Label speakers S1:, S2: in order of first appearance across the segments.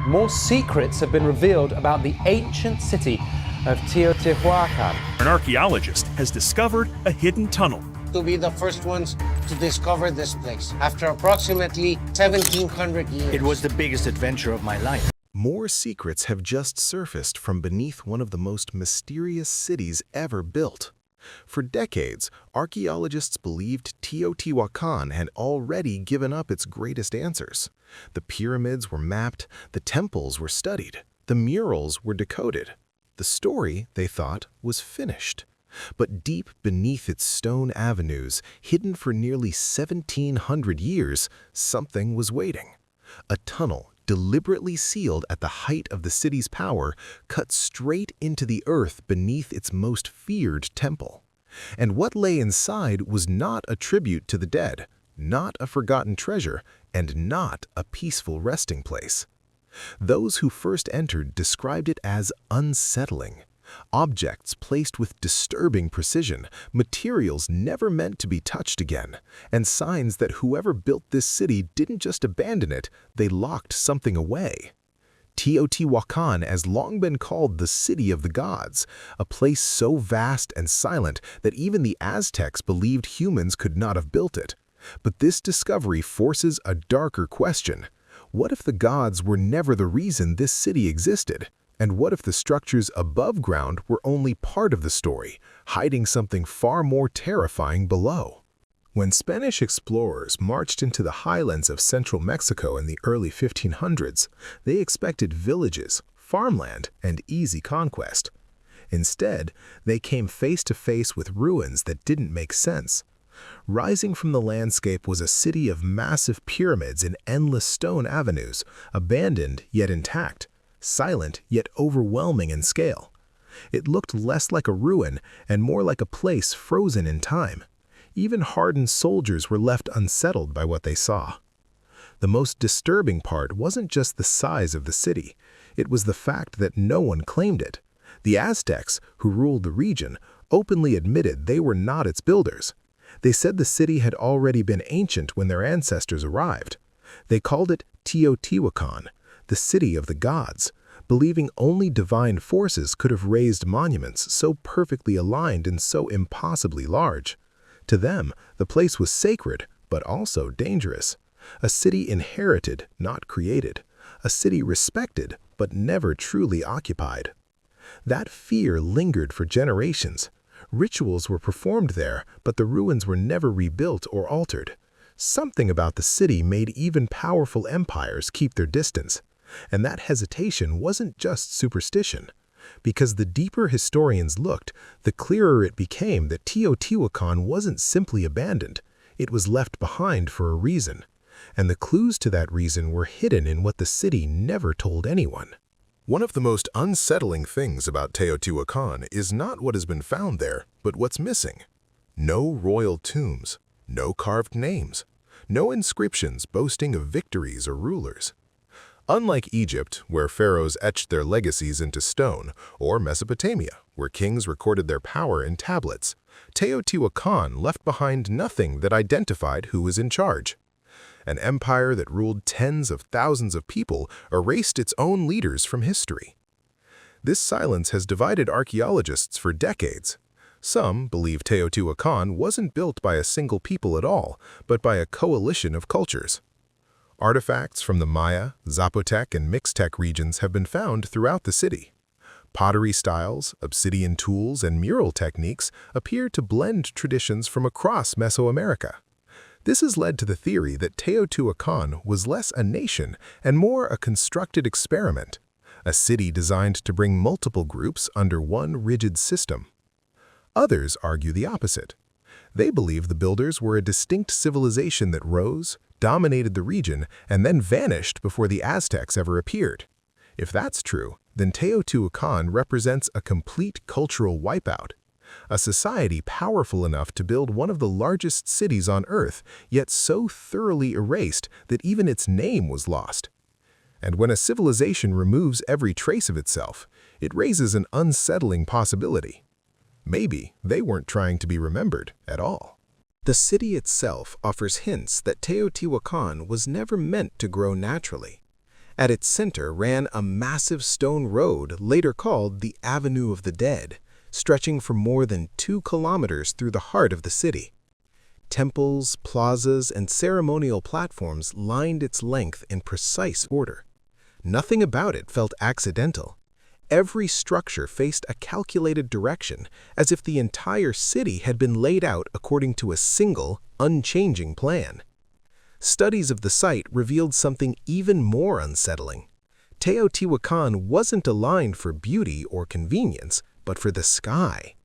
S1: more secrets have been revealed about the ancient city of Teotihuacan.
S2: An archaeologist has discovered a hidden tunnel.
S3: To be the first ones to discover this place after approximately 1,700 years.
S4: It was the biggest adventure of my life.
S5: More secrets have just surfaced from beneath one of the most mysterious cities ever built. For decades, archaeologists believed Teotihuacan had already given up its greatest answers. The pyramids were mapped, the temples were studied, the murals were decoded. The story, they thought, was finished. But deep beneath its stone avenues, hidden for nearly 1,700 years, something was waiting. A tunnel, deliberately sealed at the height of the city's power, cut straight into the earth beneath its most feared temple. And what lay inside was not a tribute to the dead, not a forgotten treasure, and not a peaceful resting place. Those who first entered described it as unsettling. Objects placed with disturbing precision, materials never meant to be touched again, and signs that whoever built this city didn't just abandon it, they locked something away. Teotihuacan has long been called the City of the Gods, a place so vast and silent that even the Aztecs believed humans could not have built it. But this discovery forces a darker question. What if the gods were never the reason this city existed? And what if the structures above ground were only part of the story, hiding something far more terrifying below? When Spanish explorers marched into the highlands of central Mexico in the early 1500s, they expected villages, farmland, and easy conquest. Instead, they came face to face with ruins that didn't make sense. Rising from the landscape was a city of massive pyramids and endless stone avenues, abandoned yet intact, silent yet overwhelming in scale. It looked less like a ruin and more like a place frozen in time. Even hardened soldiers were left unsettled by what they saw. The most disturbing part wasn't just the size of the city. It was the fact that no one claimed it. The Aztecs, who ruled the region, openly admitted they were not its builders. They said the city had already been ancient when their ancestors arrived. They called it Teotihuacan, the city of the gods, believing only divine forces could have raised monuments so perfectly aligned and so impossibly large. To them, the place was sacred, but also dangerous. A city inherited, not created. A city respected, but never truly occupied. That fear lingered for generations. Rituals were performed there, but the ruins were never rebuilt or altered. Something about the city made even powerful empires keep their distance. And that hesitation wasn't just superstition. Because the deeper historians looked, the clearer it became that Teotihuacan wasn't simply abandoned. It was left behind for a reason. And the clues to that reason were hidden in what the city never told anyone. One of the most unsettling things about Teotihuacan is not what has been found there, but what's missing. No royal tombs, no carved names, no inscriptions boasting of victories or rulers. Unlike Egypt, where pharaohs etched their legacies into stone, or Mesopotamia, where kings recorded their power in tablets, Teotihuacan left behind nothing that identified who was in charge. An empire that ruled tens of thousands of people erased its own leaders from history. This silence has divided archaeologists for decades. Some believe Teotihuacan wasn't built by a single people at all, but by a coalition of cultures. Artifacts from the Maya, Zapotec, and Mixtec regions have been found throughout the city. Pottery styles, obsidian tools, and mural techniques appear to blend traditions from across Mesoamerica. This has led to the theory that Teotihuacan was less a nation and more a constructed experiment, a city designed to bring multiple groups under one rigid system. Others argue the opposite. They believe the builders were a distinct civilization that rose, dominated the region, and then vanished before the Aztecs ever appeared. If that's true, then Teotihuacan represents a complete cultural wipeout. A society powerful enough to build one of the largest cities on Earth, yet so thoroughly erased that even its name was lost. And when a civilization removes every trace of itself, it raises an unsettling possibility. Maybe they weren't trying to be remembered at all. The city itself offers hints that Teotihuacan was never meant to grow naturally. At its center ran a massive stone road later called the Avenue of the Dead, stretching for more than 2 kilometers through the heart of the city. Temples, plazas, and ceremonial platforms lined its length in precise order. Nothing about it felt accidental. Every structure faced a calculated direction, as if the entire city had been laid out according to a single, unchanging plan. Studies of the site revealed something even more unsettling. Teotihuacan wasn't aligned for beauty or convenience, but for the sky.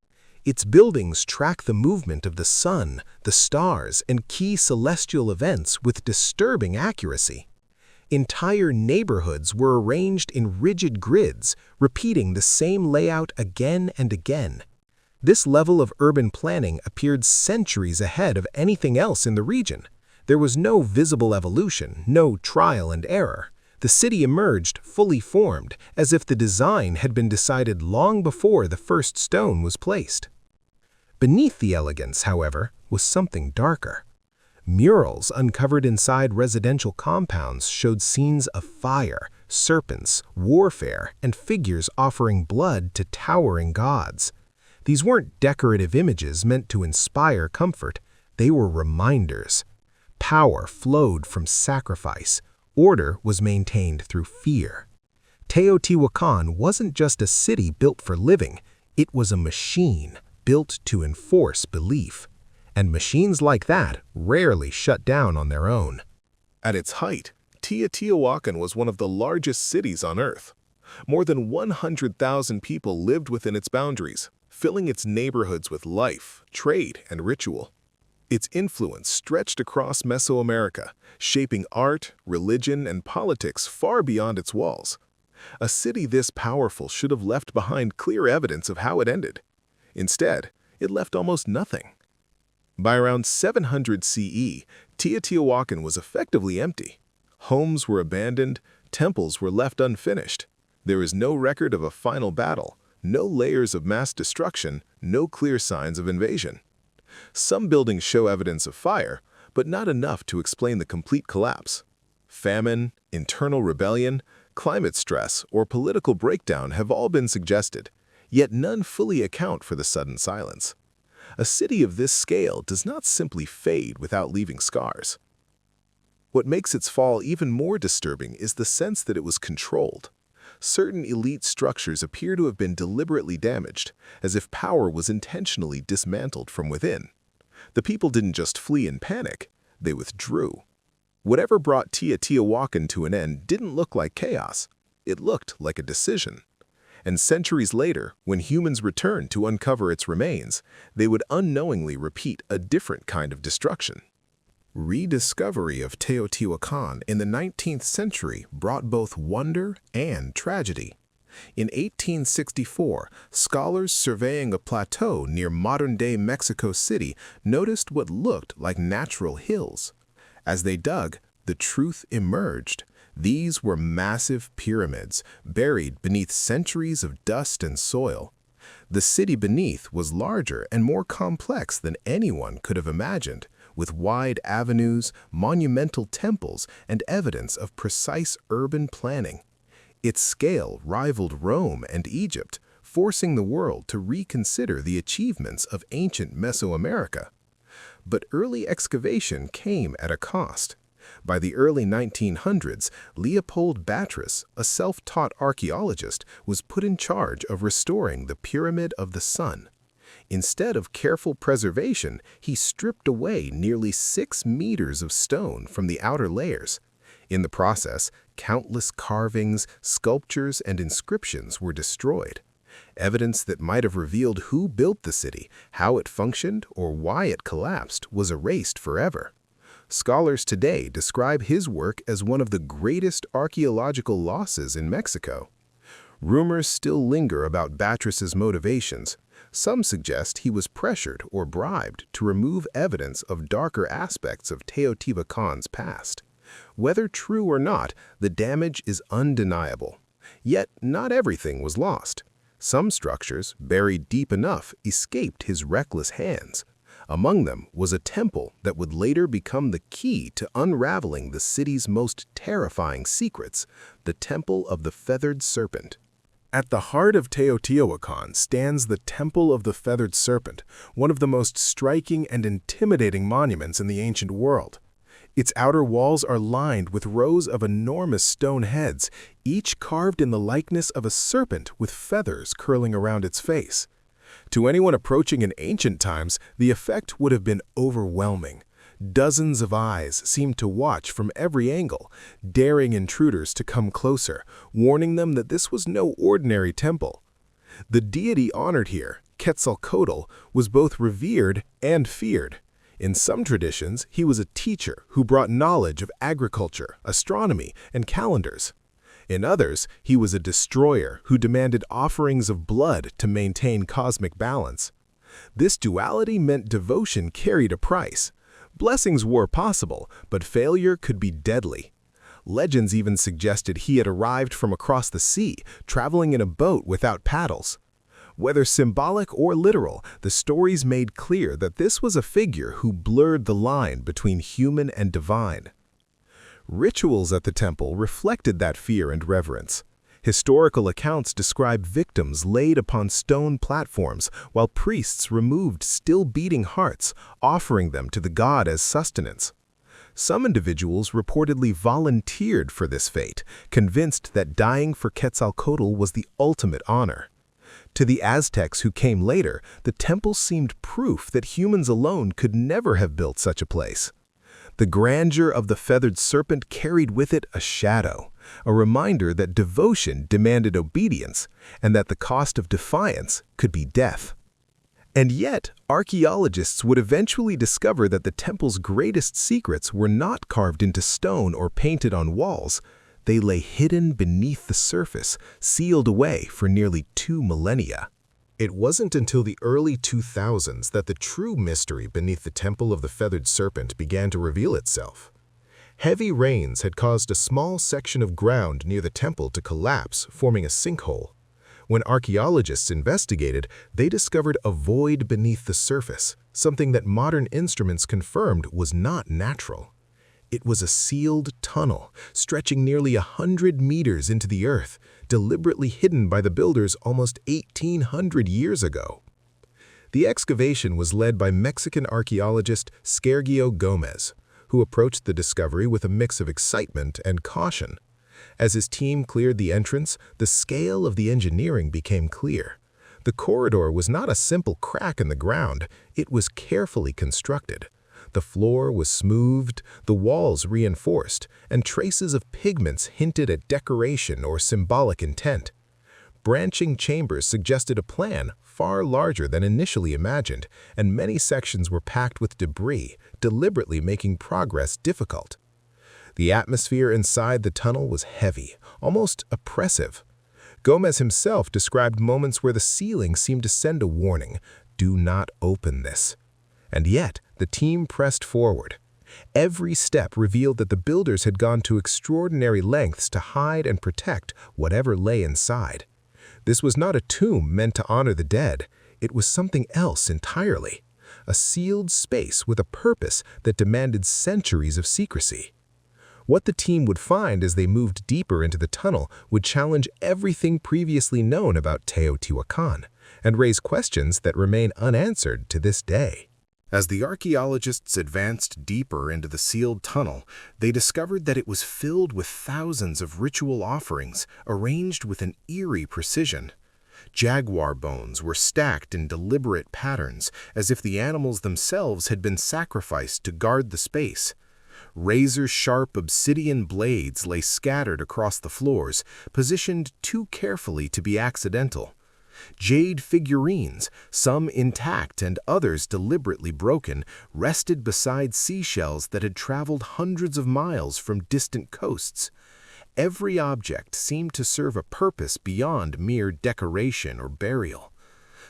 S5: Its buildings track the movement of the sun, the stars, and key celestial events with disturbing accuracy. Entire neighborhoods were arranged in rigid grids, repeating the same layout again and again. This level of urban planning appeared centuries ahead of anything else in the region. There was no visible evolution, no trial and error. The city emerged fully formed, as if the design had been decided long before the first stone was placed. Beneath the elegance, however, was something darker. Murals uncovered inside residential compounds showed scenes of fire, serpents, warfare, and figures offering blood to towering gods. These weren't decorative images meant to inspire comfort. They were reminders. Power flowed from sacrifice. Order was maintained through fear. Teotihuacan wasn't just a city built for living. It was a machine built to enforce belief. And machines like that rarely shut down on their own.
S6: At its height, Teotihuacan was one of the largest cities on Earth. More than 100,000 people lived within its boundaries, filling its neighborhoods with life, trade, and ritual. Its influence stretched across Mesoamerica, shaping art, religion, and politics far beyond its walls. A city this powerful should have left behind clear evidence of how it ended. Instead, it left almost nothing. By around 700 CE, Teotihuacan was effectively empty. Homes were abandoned, temples were left unfinished. There is no record of a final battle, no layers of mass destruction, no clear signs of invasion. Some buildings show evidence of fire, but not enough to explain the complete collapse. Famine, internal rebellion, climate stress, or political breakdown have all been suggested, yet none fully account for the sudden silence. A city of this scale does not simply fade without leaving scars. What makes its fall even more disturbing is the sense that it was controlled. Certain elite structures appear to have been deliberately damaged, as if power was intentionally dismantled from within. The people didn't just flee in panic, they withdrew. Whatever brought Teotihuacan to an end didn't look like chaos, it looked like a decision. And centuries later, when humans returned to uncover its remains, they would unknowingly repeat a different kind of destruction. Rediscovery of Teotihuacan in the 19th century brought both wonder and tragedy. In 1864, scholars surveying a plateau near modern-day Mexico City noticed what looked like natural hills. As they dug, the truth emerged. These were massive pyramids, buried beneath centuries of dust and soil. The city beneath was larger and more complex than anyone could have imagined, with wide avenues, monumental temples, and evidence of precise urban planning. Its scale rivaled Rome and Egypt, forcing the world to reconsider the achievements of ancient Mesoamerica. But early excavation came at a cost. By the early 1900s, Leopold Batras, a self-taught archaeologist, was put in charge of restoring the Pyramid of the Sun. Instead of careful preservation, he stripped away nearly 6 meters of stone from the outer layers. In the process, countless carvings, sculptures, and inscriptions were destroyed. Evidence that might have revealed who built the city, how it functioned, or why it collapsed was erased forever. Scholars today describe his work as one of the greatest archaeological losses in Mexico. Rumors still linger about Batras's motivations. Some suggest he was pressured or bribed to remove evidence of darker aspects of Teotihuacan's past. Whether true or not, the damage is undeniable. Yet not everything was lost. Some structures, buried deep enough, escaped his reckless hands. Among them was a temple that would later become the key to unraveling the city's most terrifying secrets, the Temple of the Feathered Serpent. At the heart of Teotihuacan stands the Temple of the Feathered Serpent, one of the most striking and intimidating monuments in the ancient world. Its outer walls are lined with rows of enormous stone heads, each carved in the likeness of a serpent with feathers curling around its face. To anyone approaching in ancient times, the effect would have been overwhelming. Dozens of eyes seemed to watch from every angle, daring intruders to come closer, warning them that this was no ordinary temple. The deity honored here, Quetzalcoatl, was both revered and feared. In some traditions, he was a teacher who brought knowledge of agriculture, astronomy, and calendars. In others, he was a destroyer who demanded offerings of blood to maintain cosmic balance. This duality meant devotion carried a price. Blessings were possible, but failure could be deadly. Legends even suggested he had arrived from across the sea, traveling in a boat without paddles. Whether symbolic or literal, the stories made clear that this was a figure who blurred the line between human and divine. Rituals at the temple reflected that fear and reverence. Historical accounts describe victims laid upon stone platforms while priests removed still-beating hearts, offering them to the god as sustenance. Some individuals reportedly volunteered for this fate, convinced that dying for Quetzalcoatl was the ultimate honor. To the Aztecs who came later, the temple seemed proof that humans alone could never have built such a place. The grandeur of the feathered serpent carried with it a shadow, a reminder that devotion demanded obedience and that the cost of defiance could be death. And yet, archaeologists would eventually discover that the temple's greatest secrets were not carved into stone or painted on walls. They lay hidden beneath the surface, sealed away for nearly 2 millennia. It wasn't until the early 2000s that the true mystery beneath the Temple of the Feathered Serpent began to reveal itself. Heavy rains had caused a small section of ground near the temple to collapse, forming a sinkhole. When archaeologists investigated, they discovered a void beneath the surface, something that modern instruments confirmed was not natural. It was a sealed tunnel, stretching nearly 100 meters into the earth, deliberately hidden by the builders almost 1,800 years ago. The excavation was led by Mexican archaeologist Sergio Gomez, who approached the discovery with a mix of excitement and caution. As his team cleared the entrance, the scale of the engineering became clear. The corridor was not a simple crack in the ground, it was carefully constructed. The floor was smoothed, the walls reinforced, and traces of pigments hinted at decoration or symbolic intent. Branching chambers suggested a plan far larger than initially imagined, and many sections were packed with debris, deliberately making progress difficult. The atmosphere inside the tunnel was heavy, almost oppressive. Gomez himself described moments where the ceiling seemed to send a warning, "Do not open this." And yet, the team pressed forward. Every step revealed that the builders had gone to extraordinary lengths to hide and protect whatever lay inside. This was not a tomb meant to honor the dead. It was something else entirely. A sealed space with a purpose that demanded centuries of secrecy. What the team would find as they moved deeper into the tunnel would challenge everything previously known about Teotihuacan and raise questions that remain unanswered to this day. As the archaeologists advanced deeper into the sealed tunnel, they discovered that it was filled with thousands of ritual offerings arranged with an eerie precision. Jaguar bones were stacked in deliberate patterns, as if the animals themselves had been sacrificed to guard the space. Razor-sharp obsidian blades lay scattered across the floors, positioned too carefully to be accidental. Jade figurines, some intact and others deliberately broken, rested beside seashells that had traveled hundreds of miles from distant coasts. Every object seemed to serve a purpose beyond mere decoration or burial.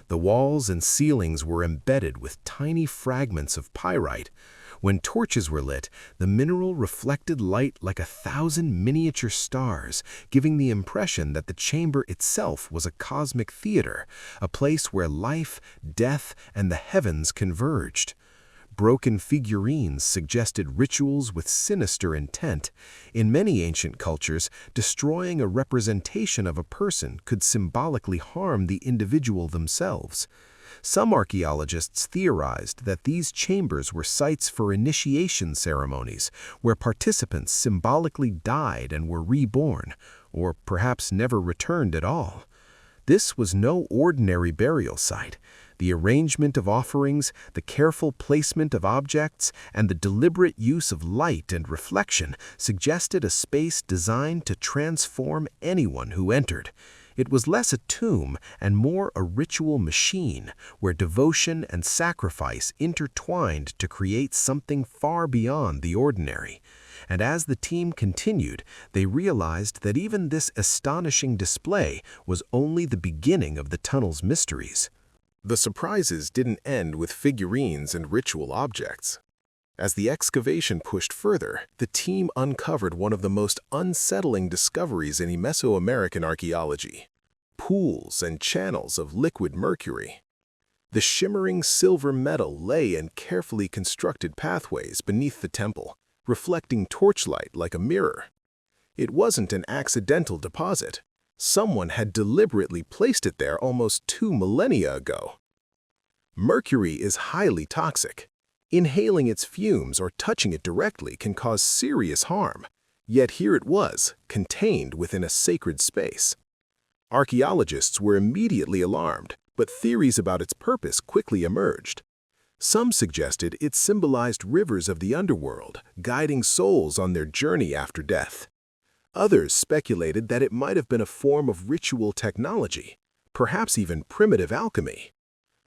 S6: The walls and ceilings were embedded with tiny fragments of pyrite. When torches were lit, the mineral reflected light like 1,000 miniature stars, giving the impression that the chamber itself was a cosmic theater, a place where life, death, and the heavens converged.
S5: Broken figurines suggested rituals with sinister intent. In many ancient cultures, destroying a representation of a person could symbolically harm the individual themselves. Some archaeologists theorized that these chambers were sites for initiation ceremonies, where participants symbolically died and were reborn, or perhaps never returned at all. This was no ordinary burial site. The arrangement of offerings, the careful placement of objects, and the deliberate use of light and reflection suggested a space designed to transform anyone who entered. It was less a tomb and more a ritual machine, where devotion and sacrifice intertwined to create something far beyond the ordinary. And as the team continued, they realized that even this astonishing display was only the beginning of the tunnel's mysteries.
S6: The surprises didn't end with figurines and ritual objects. As the excavation pushed further, the team uncovered one of the most unsettling discoveries in Mesoamerican archaeology: pools and channels of liquid mercury. The shimmering silver metal lay in carefully constructed pathways beneath the temple, reflecting torchlight like a mirror. It wasn't an accidental deposit. Someone had deliberately placed it there almost 2 millennia ago. Mercury is highly toxic. Inhaling its fumes or touching it directly can cause serious harm, yet here it was, contained within a sacred space. Archaeologists were immediately alarmed, but theories about its purpose quickly emerged. Some suggested it symbolized rivers of the underworld, guiding souls on their journey after death. Others speculated that it might have been a form of ritual technology, perhaps even primitive alchemy.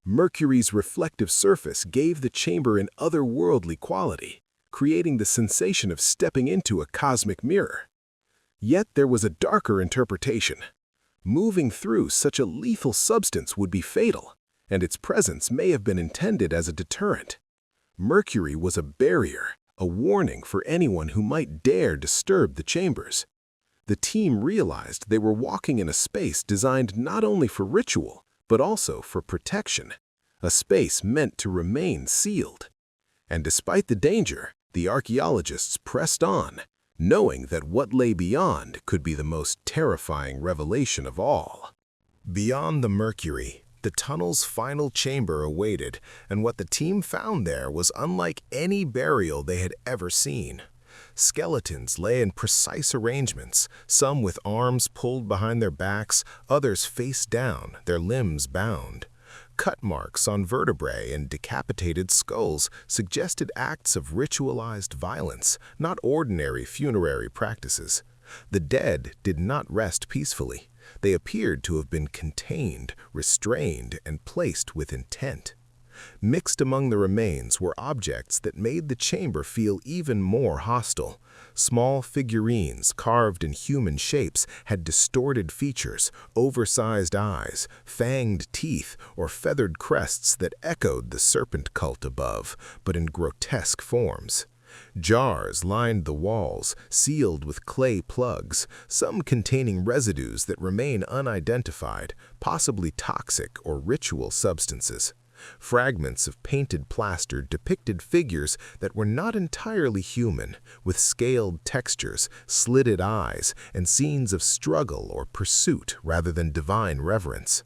S6: Mercury's reflective surface gave the chamber an otherworldly quality, creating the sensation of stepping into a cosmic mirror. Yet there was a darker interpretation. Moving through such a lethal substance would be fatal, and its presence may have been intended as a deterrent. Mercury was a barrier, a warning for anyone who might dare disturb the chambers. The team realized they were walking in a space designed not only for ritual, but also for protection, a space meant to remain sealed. And despite the danger, the archaeologists pressed on, knowing that what lay beyond could be the most terrifying revelation of all. Beyond the mercury, the tunnel's final chamber awaited, and what the team found there was unlike any burial they had ever seen. Skeletons lay in precise arrangements, some with arms pulled behind their backs, others face down, their limbs bound. Cut marks on vertebrae and decapitated skulls suggested acts of ritualized violence, not ordinary funerary practices. The dead did not rest peacefully. They appeared to have been contained, restrained, and placed with intent. Mixed among the remains were objects that made the chamber feel even more hostile. Small figurines carved in human shapes had distorted features, oversized eyes, fanged teeth, or feathered crests that echoed the serpent cult above, but in grotesque forms. Jars lined the walls, sealed with clay plugs, some containing residues that remain unidentified, possibly toxic or ritual substances. Fragments of painted plaster depicted figures that were not entirely human, with scaled textures, slitted eyes, and scenes of struggle or pursuit rather than divine reverence.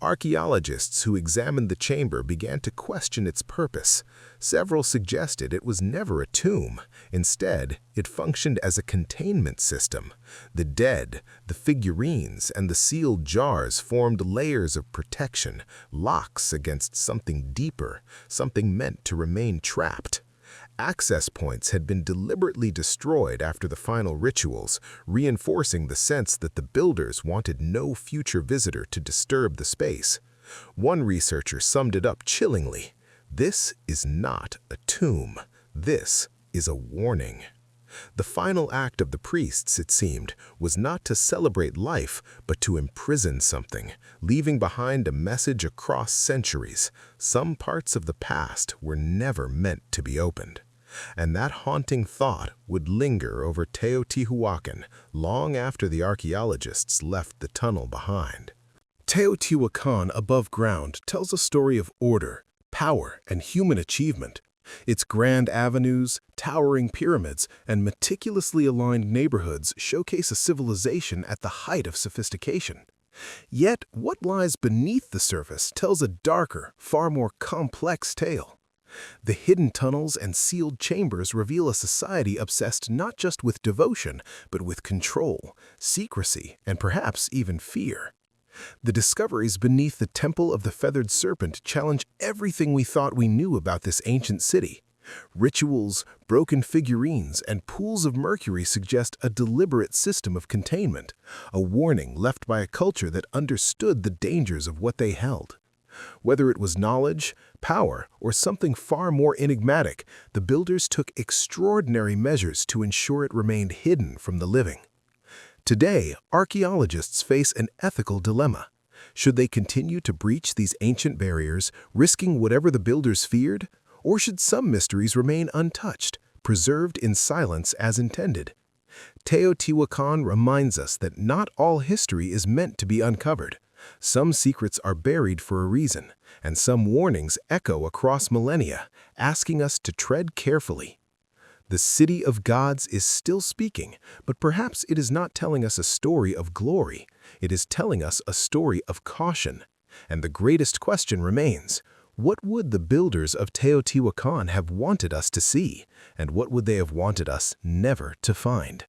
S6: Archaeologists who examined the chamber began to question its purpose. Several suggested it was never a tomb. Instead, it functioned as a containment system. The dead, the figurines, and the sealed jars formed layers of protection, locks against something deeper, something meant to remain trapped. Access points had been deliberately destroyed after the final rituals, reinforcing the sense that the builders wanted no future visitor to disturb the space. One researcher summed it up chillingly: "This is not a tomb. This is a warning." The final act of the priests, it seemed, was not to celebrate life, but to imprison something, leaving behind a message across centuries. Some parts of the past were never meant to be opened. And that haunting thought would linger over Teotihuacan long after the archaeologists left the tunnel behind. Teotihuacan above ground tells a story of order, power, and human achievement. Its grand avenues, towering pyramids, and meticulously aligned neighborhoods showcase a civilization at the height of sophistication. Yet, what lies beneath the surface tells a darker, far more complex tale. The hidden tunnels and sealed chambers reveal a society obsessed not just with devotion, but with control, secrecy, and perhaps even fear. The discoveries beneath the Temple of the Feathered Serpent challenge everything we thought we knew about this ancient city. Rituals, broken figurines, and pools of mercury suggest a deliberate system of containment, a warning left by a culture that understood the dangers of what they held. Whether it was knowledge, power, or something far more enigmatic, the builders took extraordinary measures to ensure it remained hidden from the living. Today, archaeologists face an ethical dilemma. Should they continue to breach these ancient barriers, risking whatever the builders feared? Or should some mysteries remain untouched, preserved in silence as intended? Teotihuacan reminds us that not all history is meant to be uncovered. Some secrets are buried for a reason, and some warnings echo across millennia, asking us to tread carefully. The city of gods is still speaking, but perhaps it is not telling us a story of glory. It is telling us a story of caution. And the greatest question remains: what would the builders of Teotihuacan have wanted us to see, and what would they have wanted us never to find?